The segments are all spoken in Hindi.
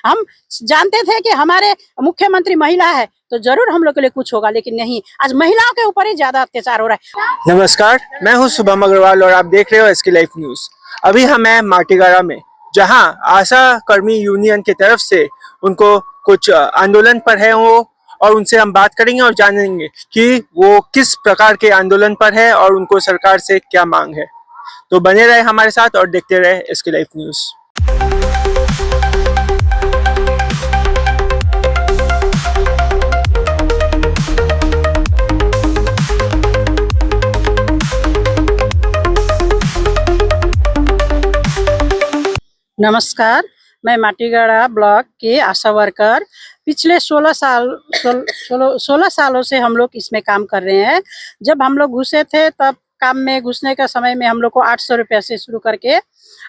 हम जानते थे कि हमारे मुख्यमंत्री महिला है तो जरूर हम लोग के लिए कुछ होगा, लेकिन नहीं, आज महिलाओं के ऊपर ही ज्यादा अत्याचार हो रहा है। नमस्कार, मैं हूं शुभम अग्रवाल और आप देख रहे हो एसके लाइफ न्यूज। अभी हम हैं माटीगाड़ा में, जहां आशा कर्मी यूनियन की तरफ से उनको कुछ आंदोलन पर है वो, और उनसे हम बात करेंगे और जानेंगे कि वो किस प्रकार के आंदोलन पर है और उनको सरकार से क्या मांग है। तो बने रहे हमारे साथ और देखते रहे एसके लाइफ न्यूज। नमस्कार, मैं माटीगाड़ा ब्लॉक के आशा वर्कर। पिछले 16 सालों से हम लोग इसमें काम कर रहे हैं। जब हम लोग घुसे थे तब काम में घुसने का समय में हम लोग को 800 रुपया से शुरू करके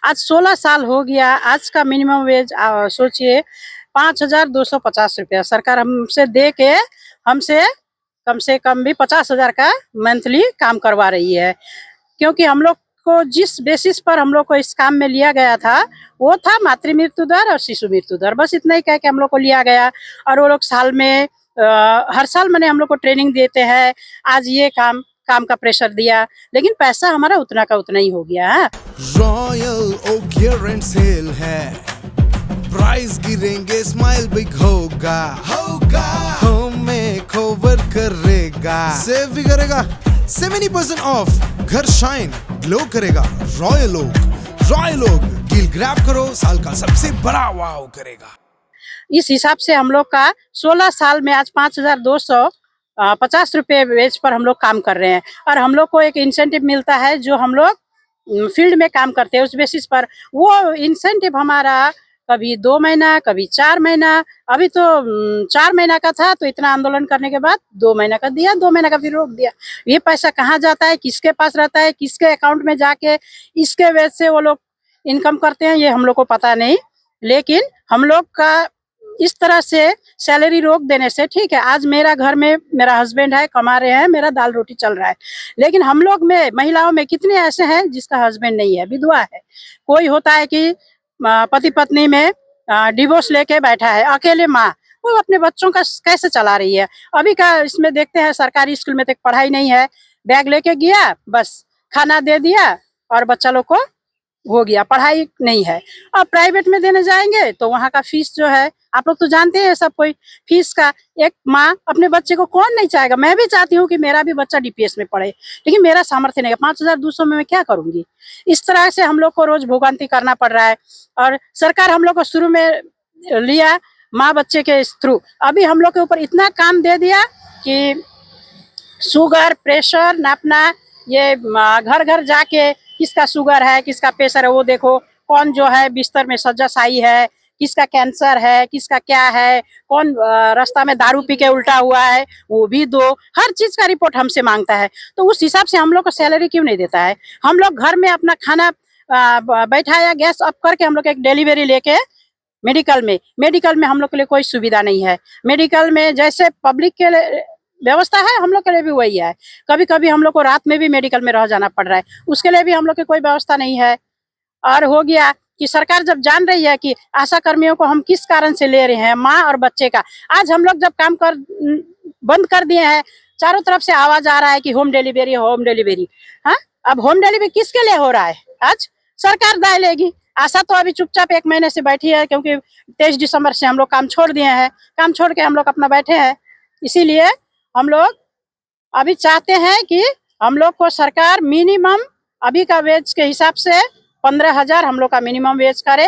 आज 16 साल हो गया। आज का मिनिमम वेज सोचिए 5250 रुपया सरकार हमसे दे के हमसे कम से कम भी 50,000 का मंथली काम करवा रही है। क्योंकि हम लोग को जिस बेसिस पर हम लोग को इस काम में लिया गया था वो था मातृ मृत्यु दर और शिशु मृत्यु दर, बस इतना ही कह के हम लोग को लिया गया। और वो लोग साल में हर साल मैंने हम लोग को ट्रेनिंग देते हैं। आज ये काम का प्रेशर दिया, लेकिन पैसा हमारा उतना का उतना ही हो गया है। Royal Oak year end sale है, प्राइस गिरेंगे, स्माइल बिग होगा, हमें कवर करेगा, सेव भी करेगा, 70% ऑफ, घर शाइन ग्लो करेगा। रॉयल ओक डील ग्रैब करो, साल का सबसे बड़ा वाव करेगा। इस हिसाब से हम लोग का 16 साल में आज 5250 रुपये वेज पर हम लोग काम कर रहे हैं। और हम लोग को एक इंसेंटिव मिलता है जो हम लोग फील्ड में काम करते हैं उस बेसिस पर। वो इंसेंटिव हमारा कभी 2 महीना, कभी 4 महीना, अभी तो 4 महीना का था, तो इतना आंदोलन करने के बाद 2 महीना का दिया, 2 महीना का फिर रोक दिया। ये पैसा कहाँ जाता है, किसके पास रहता है, किसके अकाउंट में जाके इसके वजह से वो लोग इनकम करते हैं, ये हम लोग को पता नहीं। लेकिन हम लोग का इस तरह से सैलरी रोक देने से, ठीक है, आज मेरा घर में मेरा हस्बैंड है, कमा रहे हैं, मेरा दाल रोटी चल रहा है। लेकिन हम लोग में महिलाओं में कितने ऐसे हैं जिसका हस्बैंड नहीं है, विधवा है। कोई होता है कि पति पत्नी में डिवोर्स लेके बैठा है, अकेले माँ, वो अपने बच्चों का कैसे चला रही है। अभी का इसमें देखते हैं सरकारी स्कूल में तक पढ़ाई नहीं है, बैग लेके गया, बस खाना दे दिया और बच्चा लोग को हो गया, पढ़ाई नहीं है। अब प्राइवेट में देने जाएंगे तो वहाँ का फीस जो है, आप लोग तो जानते हैं सब कोई फीस का। एक माँ अपने बच्चे को कौन नहीं चाहेगा, मैं भी चाहती हूँ कि मेरा भी बच्चा डीपीएस में पढ़े, लेकिन मेरा सामर्थ्य नहीं है, 5200 में मैं क्या करूंगी। इस तरह से हम लोग को रोज भोगांती करना पड़ रहा है। और सरकार हम लोग को शुरू में लिया माँ बच्चे के थ्रू, अभी हम लोग के ऊपर इतना काम दे दिया कि शुगर प्रेशर नापना, ये घर घर जाके किसका शुगर है, किसका प्रेशर है वो देखो, कौन जो है बिस्तर में शय्याशायी है, किसका कैंसर है, किसका क्या है, कौन रास्ता में दारू पी के उल्टा हुआ है वो भी दो, हर चीज का रिपोर्ट हमसे मांगता है। तो उस हिसाब से हम लोग को सैलरी क्यों नहीं देता है। हम लोग घर में अपना खाना बैठाया, गैस ऑफ करके हम लोग एक डिलीवरी लेके मेडिकल में हम लोग के लिए कोई सुविधा नहीं है। मेडिकल में जैसे पब्लिक के व्यवस्था है, हम लोग के लिए भी वही है। कभी कभी हम लोग को रात में भी मेडिकल में रह जाना पड़ रहा है, उसके लिए भी हम लोग की कोई व्यवस्था नहीं है। और हो गया कि सरकार जब जान रही है कि आशा कर्मियों को हम किस कारण से ले रहे हैं, माँ और बच्चे का, आज हम लोग जब काम कर बंद कर दिए हैं, चारों तरफ से आवाज आ रहा है कि होम डिलीवरी। हाँ, अब होम डिलीवरी किसके लिए हो रहा है, आज सरकार दाय लेगी। आशा तो अभी चुपचाप 1 महीने से बैठी है, क्योंकि 23 दिसंबर से हम लोग काम छोड़ दिए हैं, काम छोड़ के हम लोग अपना बैठे हैं। इसीलिए हम लोग अभी चाहते हैं कि हम लोग को सरकार मिनिमम अभी का वेज के हिसाब से 15,000 हम लोग का मिनिमम वेज करे,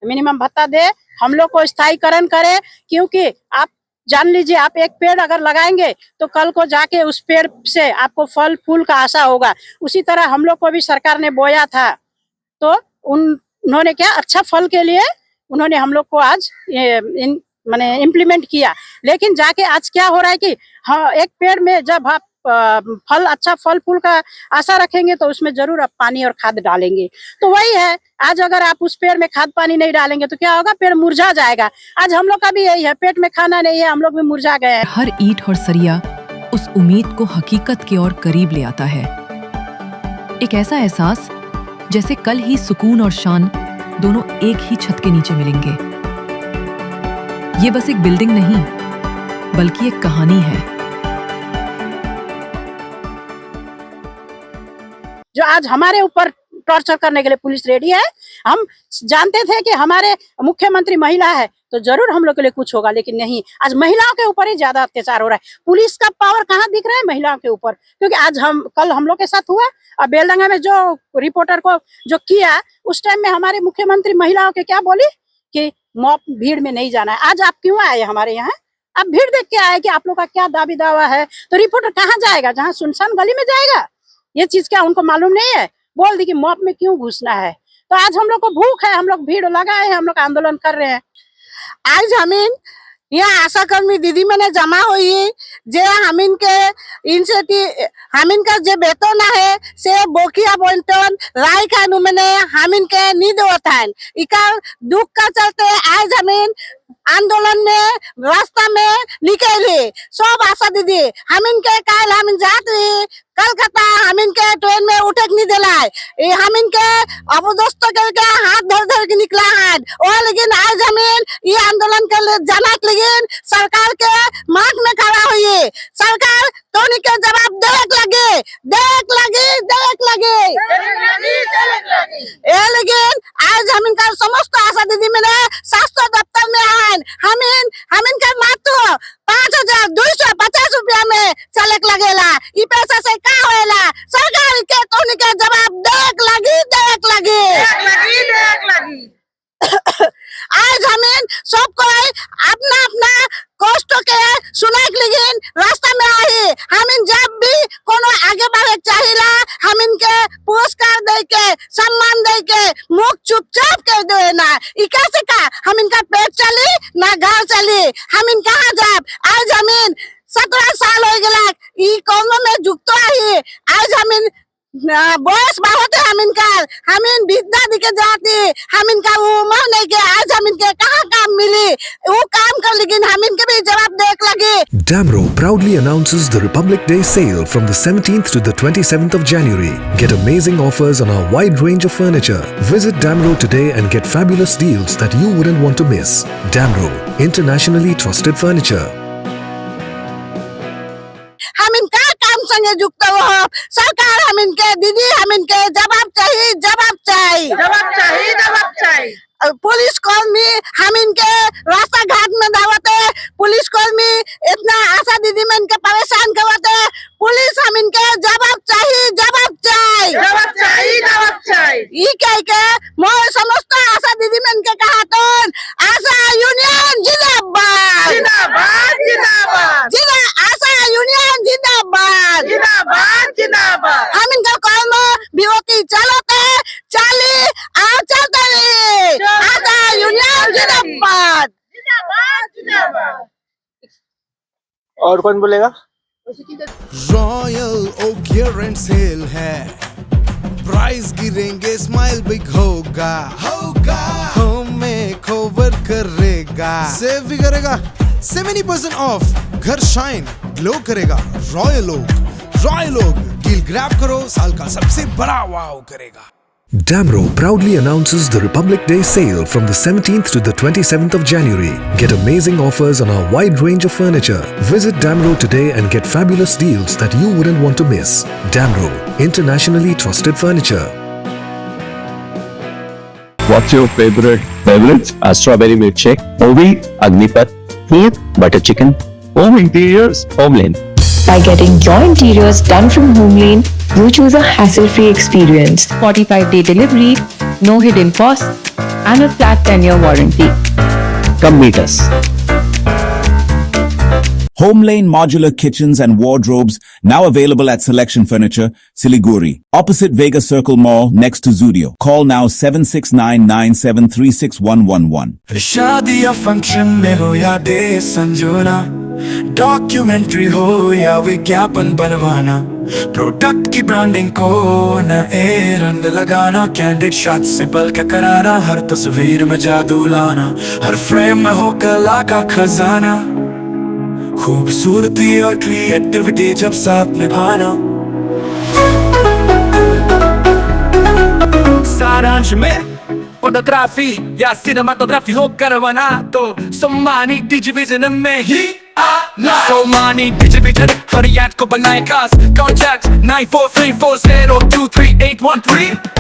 मिनिमम भत्ता दे, हम लोग को स्थायीकरण करे। क्योंकि आप जान लीजिए, आप एक पेड़ अगर लगाएंगे तो कल को जाके उस पेड़ से आपको फल फूल का आशा होगा। उसी तरह हम लोग को भी सरकार ने बोया था, तो उन्होंने क्या अच्छा फल के लिए उन्होंने हम लोग को आज माने इम्प्लीमेंट किया। लेकिन जाके आज क्या हो रहा है कि हाँ, एक पेड़ में जब आप फल अच्छा फल फूल का आशा रखेंगे तो उसमें जरूर आप पानी और खाद डालेंगे। तो वही है, आज अगर आप उस पेड़ में खाद पानी नहीं डालेंगे तो क्या होगा, पेड़ मुरझा जाएगा। आज हम लोग का भी यही है, पेट में खाना नहीं है, हम लोग भी मुरझा गए हैं। हर ईंट और सरिया उस उम्मीद को हकीकत के और करीब ले आता है। एक ऐसा एहसास जैसे कल ही सुकून और शान दोनों एक ही छत के नीचे मिलेंगे। ये बस एक बिल्डिंग नहीं, बल्कि एक कहानी है। जो आज हमारे ऊपर टॉर्चर करने के लिए पुलिस रेडी है। हम जानते थे कि हमारे मुख्यमंत्री महिला है तो जरूर हम लोग के लिए कुछ होगा, लेकिन नहीं, आज महिलाओं के ऊपर ही ज्यादा अत्याचार हो रहा है। पुलिस का पावर कहाँ दिख रहा है महिलाओं के ऊपर? क्योंकि आज कल हम लोग के साथ हुआ और बेलडंगा में जो रिपोर्टर को जो किया, उस टाइम में हमारे मुख्यमंत्री महिलाओं के क्या बोली कि मॉब भीड़ में नहीं जाना है। आज आप क्यों आए हमारे यहाँ? आप भीड़ देख के आए कि आप लोग का क्या दावी दावा है? तो रिपोर्टर कहाँ जाएगा? जहाँ सुनसान गली में जाएगा? ये चीज क्या उनको मालूम नहीं है? बोल दी कि मॉब में क्यों घुसना है। तो आज हम लोग को भूख है, हम लोग भीड़ लगाए हैं, हम लोग आंदोलन कर रहे हैं। आज हमीन यहाँ आशा कर्मी दीदी मैंने जमा हुई जे हमीन के हमीन का जे बेतन है से बोकिया बोलतन राय खानू मैंने हमीन के नींद होता है। इका दुख का चलते आज हमीन आंदोलन में रास्ता में निकले सब आशा दीदी हमीन के काल हमीन जात रही कलकत्ता हमीन के ट्रेन में उठक नहीं दिला है। हमीन के अबदस्त करके हाथ धर धर के निकला है और लेकिन आज हमीन ये आंदोलन के लिए जाना लेकिन सरकार के मार्ग में खड़ा हुई। सरकार तो के जवाब देख लगे लेकिन आज हमीन का समस्त आशा दीदी मैंने शास्त्र दफ्तर में आए हमीन का मात्र 5,250 रुपया में चलक लगेला। ई पैसा से का होएला? सरकार के तो के जवाब देख लगी आज हमीन सब कोई अपना अपना कष्ट के सुना लेकिन रास्ता में आई। हमीन जब भी कोनो आगे बढ़े चाहिला हमीन के पुरस्कार दे के सम्मान दे के मुख चुपचाप कर दे ना। इका से का हमीन का पेट चली ना घर चली, हमीन कहाँ जाब? आज हमीन 17 साल हो गया ई कोनो में जुगतो आई। आज हमीन बॉस बहुत है हमीन विद्या दिखे जाती हमीन का उम्र नहीं के आज हमीन के कहाँ काम मिली वो काम कर लेकिन हमीन के भी जवाब देख लगे। Damro proudly announces the Republic Day sale from the 17th to the 27th of January. Get amazing offers on our wide range of furniture. Visit Damro today and get fabulous deals that you wouldn't want to miss. Damro, internationally trusted furniture. हमीन का काम संगे जुक्त हो सरकार हमीन के दीदी हमीन के जवाब चाहिए। पुलिस कर्मी हमीन के रास्ता घाट में दावते पुलिस कर्मी इतना आशा दीदी में इनके परेशान करते पुलिस हमीन के जवाब चाहिए। ई कह के मोर समस्त आशा दीदी में इनके कहा तो आशा यूनियन जिंदाबाद आशा यूनियन जिंदाबाद हम इनका कर्म विरोधी चलते आशा यूनियन जिंदाबाद। और कौन बोलेगा? Royal Oak year end sale है, प्राइस गिरेंगे स्माइल बिग होगा होम मेकओवर करेगा, सेव भी करेगा 70% ऑफ, घर शाइन ग्लो करेगा। रॉयल ओक डील ग्रैब करो, साल का सबसे बड़ा वाव करेगा। Damro proudly announces the Republic Day sale from the 17th to the 27th of January. Get amazing offers on our wide range of furniture. Visit Damro today and get fabulous deals that you wouldn't want to miss. Damro, internationally trusted furniture. What's your favorite beverage? A strawberry milkshake. Ovi, Agnipat. Here, butter chicken. Home interiors, Homeland. By getting your interiors done from Homelane, you choose a hassle-free experience. 45-day delivery, no hidden costs, and a flat 10-year warranty. Come meet us. Homelane Modular Kitchens and Wardrobes now available at Selection Furniture, Siliguri, opposite Vega Circle Mall next to Zudio. Call now 7699736111. शादी या फंक्शन में हो या डे संजोना, डॉक्यूमेंट्री हो या विज्ञापन बनवाना, प्रोडक्ट की ब्रांडिंग को नए रंग लगाना, कैंडिड शॉट से पल के कराना, हर तस्वीर में जादू लाना, हर फ्रेम में हो कला का खजाना, खूबसूरती और क्रिएटिविटी जब साथ निभाना। सारांश में फोटोग्राफी या सिनेमाटोग्राफी हो करवाना तो सोमानी डिजिविजन में ही आना। सोमानी डिजिविजन फरियाद को बनाए खास, कॉन्टैक्ट 9434023813।